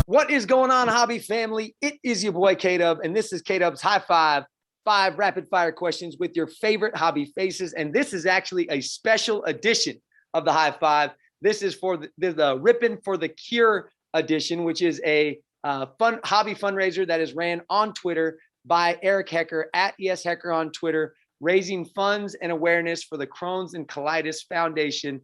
What is going on, hobby family? It is your boy K-Dub, and this is K-Dub's High Five, 5 rapid fire questions with your favorite hobby faces. And this is actually a special edition of the High Five. This is for the Rippin for the Cure edition, which is a fun hobby fundraiser that is ran on Twitter by Eric Hecker at ESHecker on Twitter, raising funds and awareness for the Crohn's and Colitis Foundation.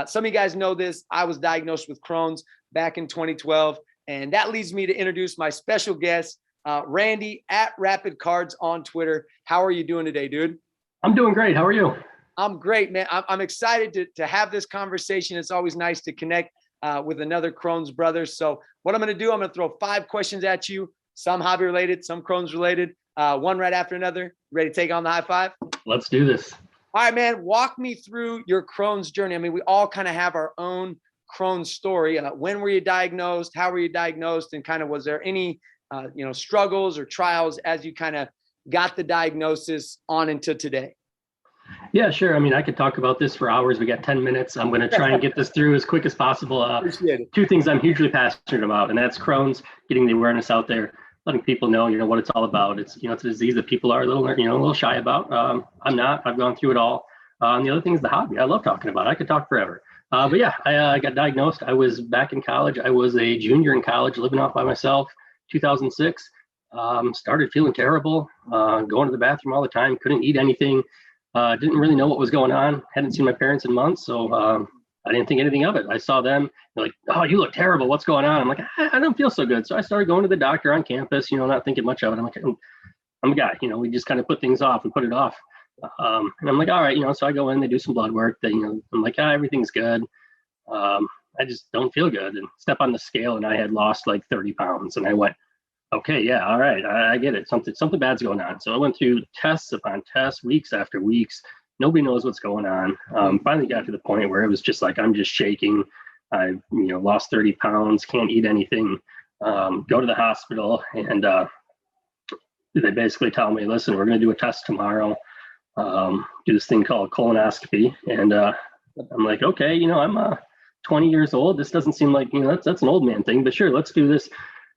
Some of you guys know this. I was diagnosed with Crohn's back in 2012. And that leads me to introduce my special guest, Randy at Rapid Cards on Twitter. How are you doing today, dude? I'm doing great. How are you? I'm great, man. I'm excited to have this conversation. It's always nice to connect with another Crohn's brother. So what I'm going to do, I'm going to throw 5 questions at you, some hobby related, some Crohn's related, one right after another. Ready to take on the high five? Let's do this. All right, man. Walk me through your Crohn's journey. I mean, we all kind of have our own Crohn's story. When were you diagnosed? How were you diagnosed? And kind of, was there any, struggles or trials as you kind of got the diagnosis on into today? Yeah, sure. I mean, I could talk about this for hours. We got 10 minutes. I'm going to try and get this through as quick as possible. Appreciate it. 2 things I'm hugely passionate about, and that's Crohn's, getting the awareness out there, letting people know, what it's all about. It's, it's a disease that people are a little shy about. I'm not. I've gone through it all. And the other thing is the hobby. I love talking about it. I could talk forever. But yeah, I got diagnosed. I was back in college. I was a junior in college, living off by myself, 2006. Started feeling terrible, going to the bathroom all the time, couldn't eat anything, didn't really know what was going on. Hadn't seen my parents in months, so I didn't think anything of it. I saw them, they're like, "Oh, you look terrible. What's going on?" I'm like, I don't feel so good. So I started going to the doctor on campus, not thinking much of it. I'm like, I'm a guy, we just kind of put things off and put it off. And I'm like, all right, so I go in, they do some blood work. I'm like, everything's good. I just don't feel good. And step on the scale, and I had lost like 30 pounds. And I went, okay, yeah, all right, I get it. Something bad's going on. So I went through tests upon tests, weeks after weeks. Nobody knows what's going on. Finally got to the point where it was just like, I'm just shaking. I've lost 30 pounds, can't eat anything. Go to the hospital, and they basically tell me, listen, we're going to do a test tomorrow. Do this thing called colonoscopy. And I'm like, okay, I'm 20 years old. This doesn't seem like, that's an old man thing, but sure, let's do this.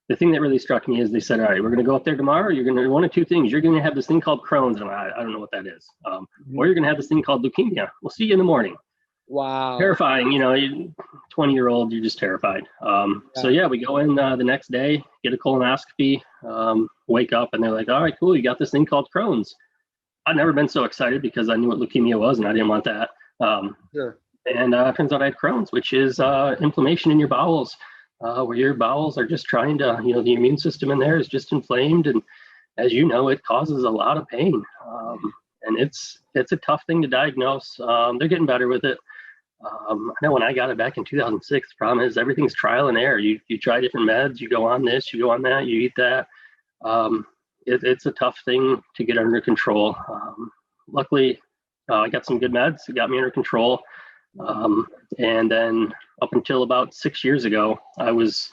The thing that really struck me is they said, all right, we're going to go up there tomorrow. You're going to, one of 2 things. You're going to have this thing called Crohn's. And I don't know what that is. Or you're going to have this thing called leukemia. We'll see you in the morning. Wow. Terrifying. 20-year-old, you're just terrified. So yeah, we go in the next day, get a colonoscopy, wake up, and they're like, all right, cool. You got this thing called Crohn's. I'd never been so excited because I knew what leukemia was and I didn't want that. Sure. And it turns out I had Crohn's, which is inflammation in your bowels, where your bowels are just trying to, the immune system in there is just inflamed. And as you know, it causes a lot of pain. And it's a tough thing to diagnose. They're getting better with it. I know when I got it back in 2006, the problem is everything's trial and error. You try different meds, you go on this, you go on that, you eat that. It's a tough thing to get under control. Luckily, I got some good meds. It got me under control. And then up until about 6 years ago, it was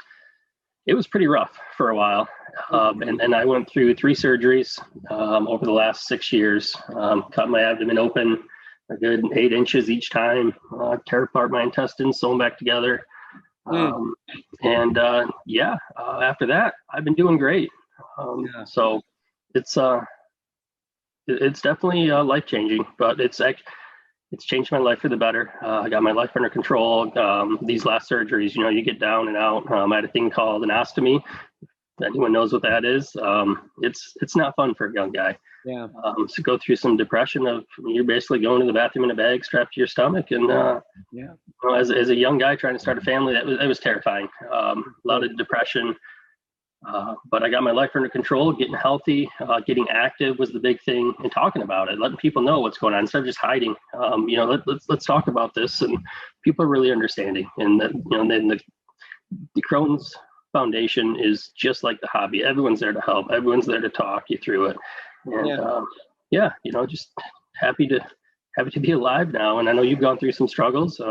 pretty rough for a while. And I went through 3 surgeries over the last 6 years. Cut my abdomen open a good 8 inches each time, tear apart my intestines, sew them back together. After that, I've been doing great. So it's definitely life-changing, but it's changed my life for the better. I got my life under control. These last surgeries, you get down and out. I had a thing called an ostomy. If anyone knows what that is, it's not fun for a young guy. Yeah. So go through some depression of you're basically going to the bathroom in a bag strapped to your stomach. And as a young guy trying to start a family, that was terrifying. A lot of depression. But I got my life under control, getting healthy, getting active was the big thing, and talking about it, letting people know what's going on instead of just hiding. Let's talk about this, and people are really understanding. And that, then the Crohn's Foundation is just like the hobby. Everyone's there to help. Everyone's there to talk you through it. And just happy to be alive now. And I know you've gone through some struggles.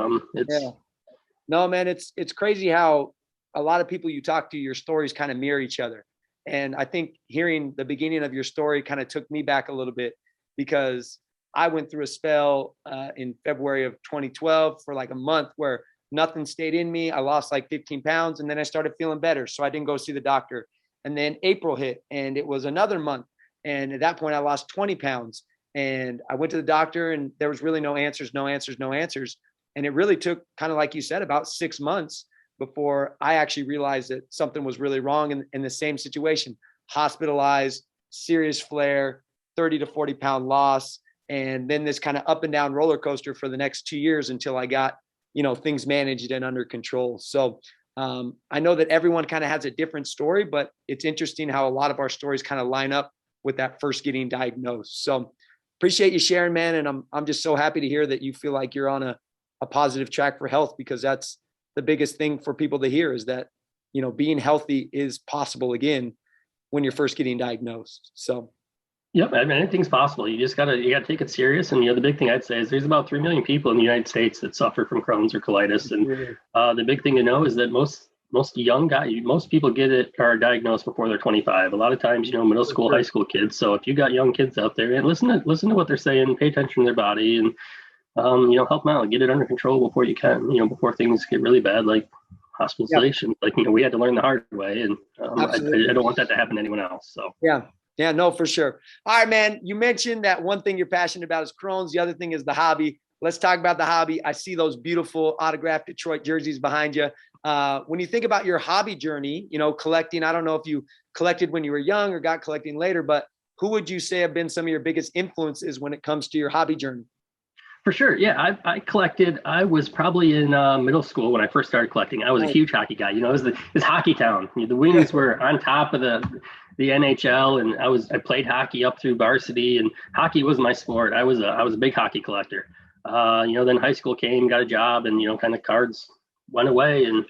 No, man, it's crazy how a lot of people you talk to, your stories kind of mirror each other. And I think hearing the beginning of your story kind of took me back a little bit, because I went through a spell in February of 2012 for like a month where nothing stayed in me. I lost like 15 pounds and then I started feeling better. So I didn't go see the doctor. And then April hit and it was another month. And at that point I lost 20 pounds and I went to the doctor and there was really no answers. And it really took, kind of like you said, about 6 months before I actually realized that something was really wrong in the same situation. Hospitalized, serious flare, 30 to 40 pound loss. And then this kind of up and down roller coaster for the next 2 years until I got, things managed and under control. So I know that everyone kind of has a different story, but it's interesting how a lot of our stories kind of line up with that first getting diagnosed. So appreciate you sharing, man. And I'm just so happy to hear that you feel like you're on a positive track for health, because that's the biggest thing for people to hear, is that, being healthy is possible again when you're first getting diagnosed. So. Yep, I mean, anything's possible. You gotta take it serious. And the big thing I'd say is there's about 3 million people in the United States that suffer from Crohn's or colitis. And the big thing to know is that most people get it or are diagnosed before they're 25. A lot of times, middle school, high school kids. So if you got young kids out there, and listen to what they're saying, pay attention to their body, and help them out, get it under control before you can, before things get really bad, like hospitalization. Yep. Like, we had to learn the hard way, and I don't want that to happen to anyone else. So yeah, no, for sure. All right, man. You mentioned that one thing you're passionate about is Crohn's. The other thing is the hobby. Let's talk about the hobby. I see those beautiful autographed Detroit jerseys behind you. When you think about your hobby journey, collecting, I don't know if you collected when you were young or got collecting later, but who would you say have been some of your biggest influences when it comes to your hobby journey? For sure. Yeah, I collected. I was probably in middle school when I first started collecting. I was a huge hockey guy. It was hockey town. The Wings were on top of the NHL, and I played hockey up through varsity, and hockey was my sport. I was a big hockey collector. Then high school came, got a job, and kind of cards went away. And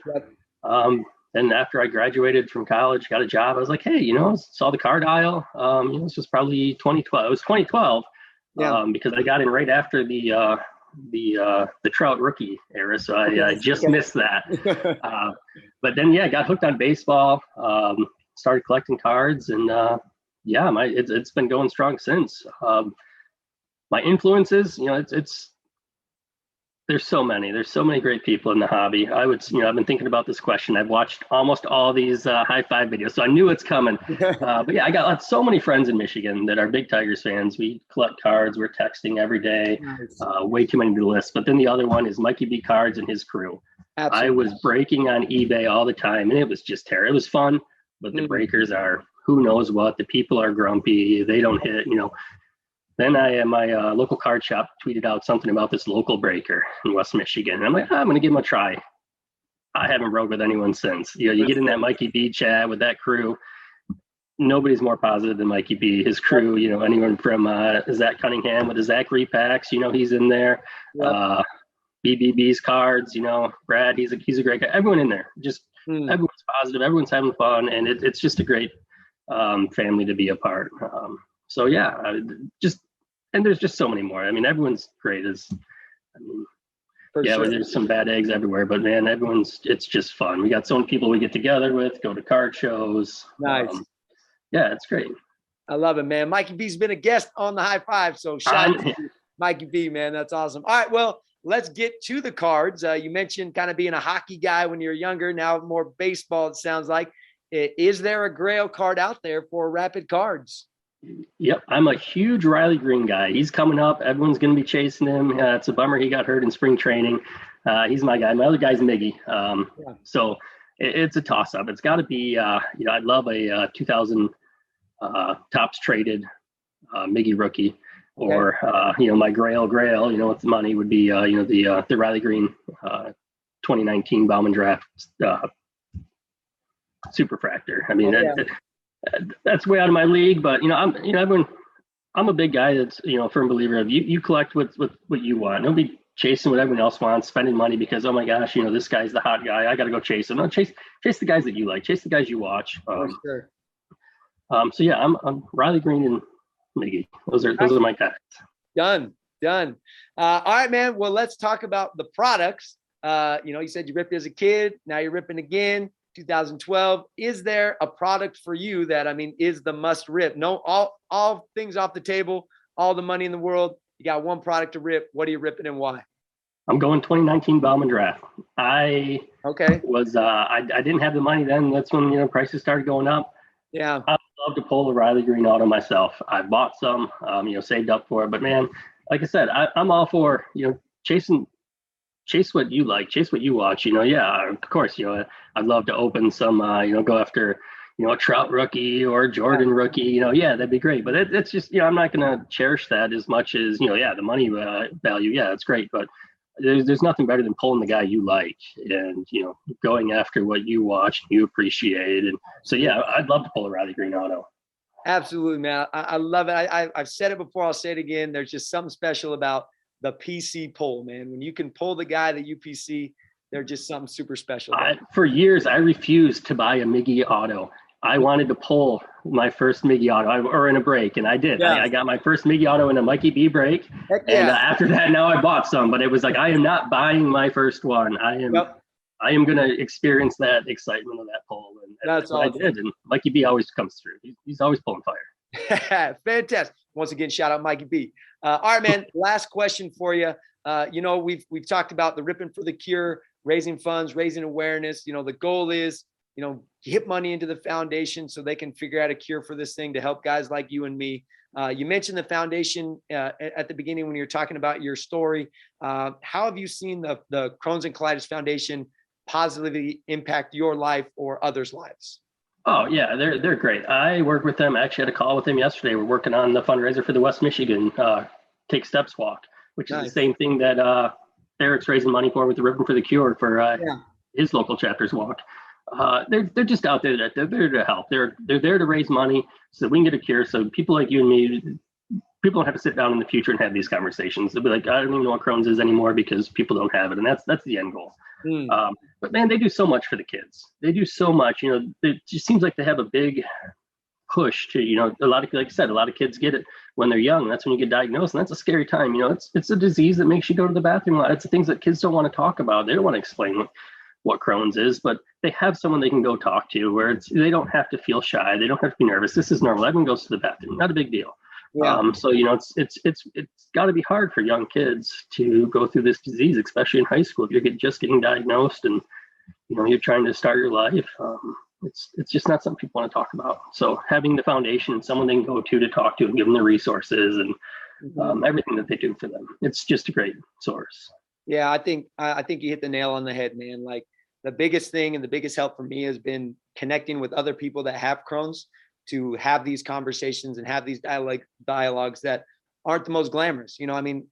then after I graduated from college, got a job. I was like, hey, saw the card aisle. This was probably 2012. It was 2012. Because I got in right after the Trout rookie era, so I just missed that. But then got hooked on baseball, started collecting cards, and it's been going strong since. My influences, there's so many great people in the hobby. I've been thinking about this question. I've watched almost all these high five videos, so I knew it's coming. But I got so many friends in Michigan that are big Tigers fans. We collect cards. We're texting every day. Nice. Way too many to list. But then the other one is Mikey B Cards and his crew. Absolutely. I was breaking on eBay all the time, and it was just terrible. It was fun, but the breakers are who knows what. The people are grumpy. They don't hit, Then my local card shop tweeted out something about this local breaker in West Michigan. And I'm like, I'm going to give him a try. I haven't broke with anyone since. You get in that Mikey B chat with that crew. Nobody's more positive than Mikey B. His crew, anyone from Zach Cunningham with his Zach repacks, he's in there. Yep. BBB's cards, Brad, he's a great guy. Everyone in there, just everyone's positive. Everyone's having fun. And it's just a great family to be a part. And there's just so many more. I mean, everyone's great. Sure. There's some bad eggs everywhere, but man, it's just fun. We got so many people we get together with, go to card shows. Nice. It's great. I love it, man. Mikey B's been a guest on the High Five. So shout out to Mikey B, man. That's awesome. All right. Well, let's get to the cards. You mentioned kind of being a hockey guy when you were younger, now more baseball, it sounds like. Is there a Grail card out there for Rapid Cards? Yep, I'm a huge Riley Green guy. He's coming up. Everyone's going to be chasing him. It's a bummer he got hurt in spring training. He's my guy. My other guy's Miggy. So it's a toss-up. It's got to be, I'd love a 2000 tops traded Miggy rookie, or my Grail, with the money would be, the Riley Green 2019 Bauman draft Superfractor. I mean, that's way out of my league, but I'm a big guy that's a firm believer of you collect what you want. Nobody chasing what everyone else wants, spending money because, oh my gosh, this guy's the hot guy, I got to go chase him. No, chase the guys that you like, chase the guys you watch. Sure. I'm Riley Green and Miggy. Those are my guys. Done. All right, man. Well, let's talk about the products. You said you ripped as a kid, now you're ripping again. 2012. Is there a product for you that, is the must rip? No, all things off the table, all the money in the world. You got one product to rip. What are you ripping and why? I'm going 2019 Bauman draft. I Okay. was I didn't have the money then. That's when prices started going up. Yeah. I love to pull a Riley Green auto myself. I bought some, saved up for it. But man, like I said, I'm all for chase what you like, chase what you watch. Yeah, of course. I'd love to open some. Go after a Trout rookie or a Jordan rookie. Yeah, that'd be great. But it's just I'm not gonna cherish that as much as the money value. Yeah, it's great, but there's nothing better than pulling the guy you like and going after what you watch and you appreciate. And so yeah, I'd love to pull a Riley Green auto. Absolutely, man. I love it. I've said it before. I'll say it again. There's just something special about the PC pull, man. When you can pull the guy that you PC, there's just something super special. For years, I refused to buy a Miggy auto. I wanted to pull my first Miggy auto or in a break, and I did. Yeah. I got my first Miggy auto in a Mikey B break. Heck yeah. And after that, now I bought some, but it was like, I am not buying my first one. I am going to experience that excitement of that pull. And that's what awesome. I did. And Mikey B always comes through. He's always pulling fire. Fantastic. Once again, shout out Mikey B. All right, man. Last question for you. We've talked about the Rippin for the Cure, raising funds, raising awareness. The goal is, hit money into the foundation so they can figure out a cure for this thing to help guys like you and me. You mentioned the foundation at the beginning when you were talking about your story. How have you seen the Crohn's and Colitis Foundation positively impact your life or others' lives? Oh yeah, they're great. I work with them. I actually had a call with them yesterday. We're working on the fundraiser for the West Michigan Take Steps Walk, which is the same thing that Eric's raising money for with the Rippin for the Cure for his local chapter's walk. They're just out there. They're there to help. They're there to raise money so that we can get a cure. So people like you and me, people don't have to sit down in the future and have these conversations. They'll be like, I don't even know what Crohn's is anymore because people don't have it, and that's the end goal. But man, they do so much for the kids. They do so much. It just seems like they have a big push to a lot of, like I said, a lot of kids get it when they're young. That's when you get diagnosed, and that's a scary time. It's a disease that makes you go to the bathroom a lot. It's the things that kids don't want to talk about. They don't want to explain what Crohn's is, but they have someone they can go talk to where they don't have to feel shy. They don't have to be nervous. This is normal. Everyone goes to the bathroom. Not a big deal. Yeah. So it's got to be hard for young kids to go through this disease, especially in high school. If you're just getting diagnosed and you're trying to start your life, it's just not something people want to talk about. So having the foundation, someone they can go to talk to and give them the resources and everything that they do for them, it's just a great source. Yeah, I think you hit the nail on the head, man. Like the biggest thing and the biggest help for me has been connecting with other people that have Crohn's to have these conversations and have these dialogues that aren't the most glamorous. In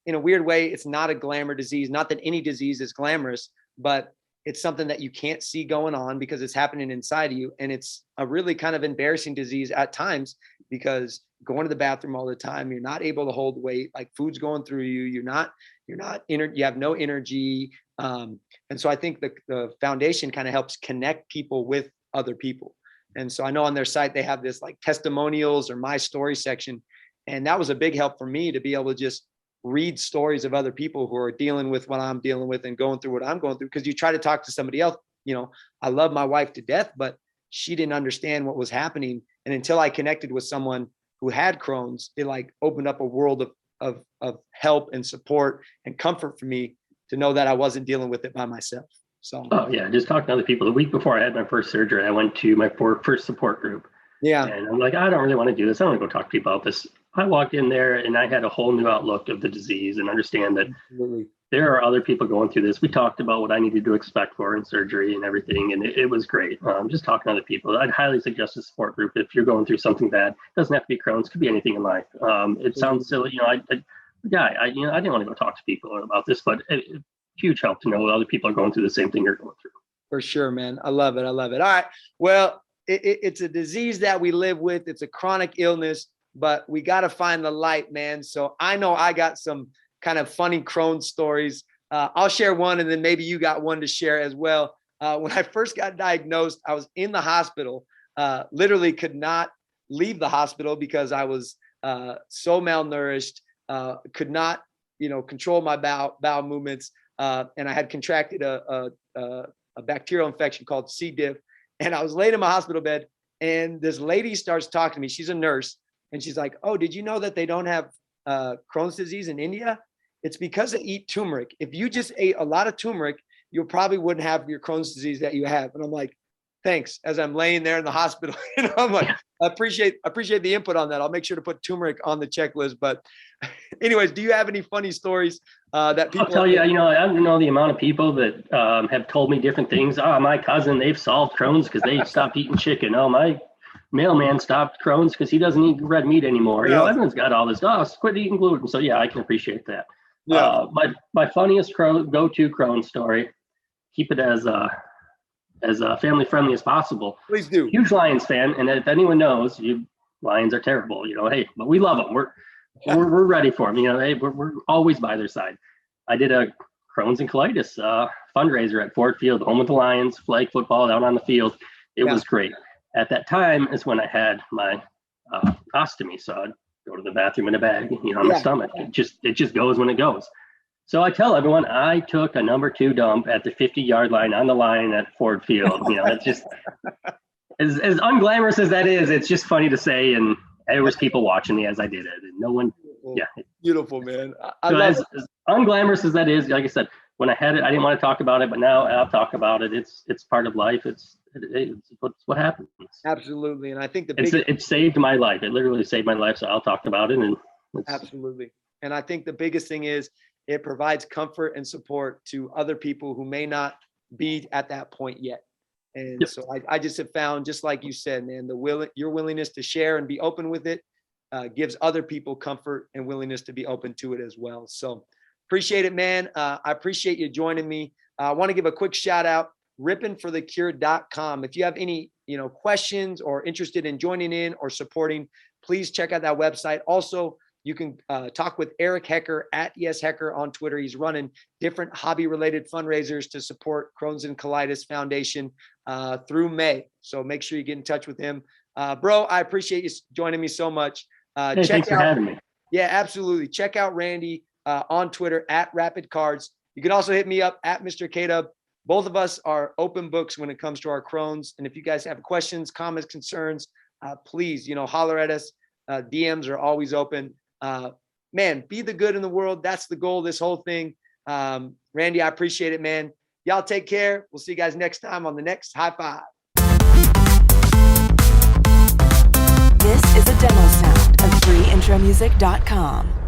a weird way, it's not a glamour disease. Not that any disease is glamorous, but it's something that you can't see going on because it's happening inside of you. And it's a really kind of embarrassing disease at times because going to the bathroom all the time, you're not able to hold weight, like food's going through you. You have no energy. And so I think the foundation kind of helps connect people with other people. And so I know on their site, they have this like testimonials or my story section. And that was a big help for me to be able to just read stories of other people who are dealing with what I'm dealing with and going through what I'm going through. Because you try to talk to somebody else, I love my wife to death, but she didn't understand what was happening. And until I connected with someone who had Crohn's, it like opened up a world of help and support and comfort for me to know that I wasn't dealing with it by myself. So, oh yeah, just talking to other people. The week before I had my first surgery, I went to my first support group. Yeah. And I'm like, I don't really want to do this. I don't want to go talk to people about this. I walked in there and I had a whole new outlook of the disease and understand that there are other people going through this. We talked about what I needed to expect for in surgery and everything. And it was great. Just talking to other people. I'd highly suggest a support group if you're going through something bad. It doesn't have to be Crohn's, it could be anything in life. It sounds silly. I didn't want to go talk to people about this, but huge help to know other people are going through the same thing you're going through. For sure, man. I love it. All right. Well, it's a disease that we live with. It's a chronic illness, but we got to find the light, man. So I know I got some kind of funny Crohn's stories. I'll share one, and then maybe you got one to share as well. When I first got diagnosed, I was in the hospital, literally could not leave the hospital because I was so malnourished, could not, control my bowel movements. And I had contracted a bacterial infection called C. diff. And I was laid in my hospital bed, and this lady starts talking to me. She's a nurse, and she's like, "Oh, did you know that they don't have Crohn's disease in India?" It's because they eat turmeric. If you just ate a lot of turmeric, you probably wouldn't have your Crohn's disease that you have. And I'm like, thanks. As I'm laying there in the hospital, I'm like, I appreciate the input on that. I'll make sure to put turmeric on the checklist. But anyways, do you have any funny stories that people? I'll tell you, I don't know the amount of people that have told me different things. Oh, my cousin, they've solved Crohn's because they stopped eating chicken. Oh, my mailman stopped Crohn's because he doesn't eat red meat anymore. Yeah. Everyone's got all this. Oh, quit eating gluten. So yeah, I can appreciate that. Yeah. My funniest go-to Crohn story, keep it as family friendly as possible. Please do. Huge Lions fan, and if anyone knows, Lions are terrible. Hey, but we love them. We're ready for them. Hey, we're always by their side. I did a Crohn's and Colitis fundraiser at Ford Field, home with the Lions, flag football down on the field. It was great. At that time is when I had my ostomy, so I'd go to the bathroom in a bag, on my stomach. It just goes when it goes. So I tell everyone I took a number 2 dump at the 50-yard line on the line at Ford Field. It's just as unglamorous as that is. It's just funny to say, and there was people watching me as I did it, and no one. Yeah, beautiful, man. As unglamorous as that is, like I said, when I had it, I didn't want to talk about it, but now I'll talk about it. It's part of life. It's what happens. Absolutely, and I think it saved my life. It literally saved my life. So I'll talk about it, and absolutely. And I think the biggest thing is it provides comfort and support to other people who may not be at that point yet. And so I just have found, just like you said, man, your willingness to share and be open with it gives other people comfort and willingness to be open to it as well. So appreciate it, man. I appreciate you joining me. I want to give a quick shout out, rippinforthecure.com. If you have any, questions or interested in joining in or supporting, please check out that website. Also, you can talk with Eric Hecker at Yes Hecker on Twitter. He's running different hobby-related fundraisers to support Crohn's and Colitis Foundation through May. So make sure you get in touch with him. Bro, I appreciate you joining me so much. Hey, thanks for having me. Yeah, absolutely. Check out Randy on Twitter at Rapid Cards. You can also hit me up at Mr. K-Dub. Both of us are open books when it comes to our Crohn's. And if you guys have questions, comments, concerns, please, holler at us. DMs are always open. Man, be the good in the world. That's the goal of this whole thing. Randy, I appreciate it, man. Y'all take care. We'll see you guys next time on the next High Five. This is a demo sound of freeintromusic.com.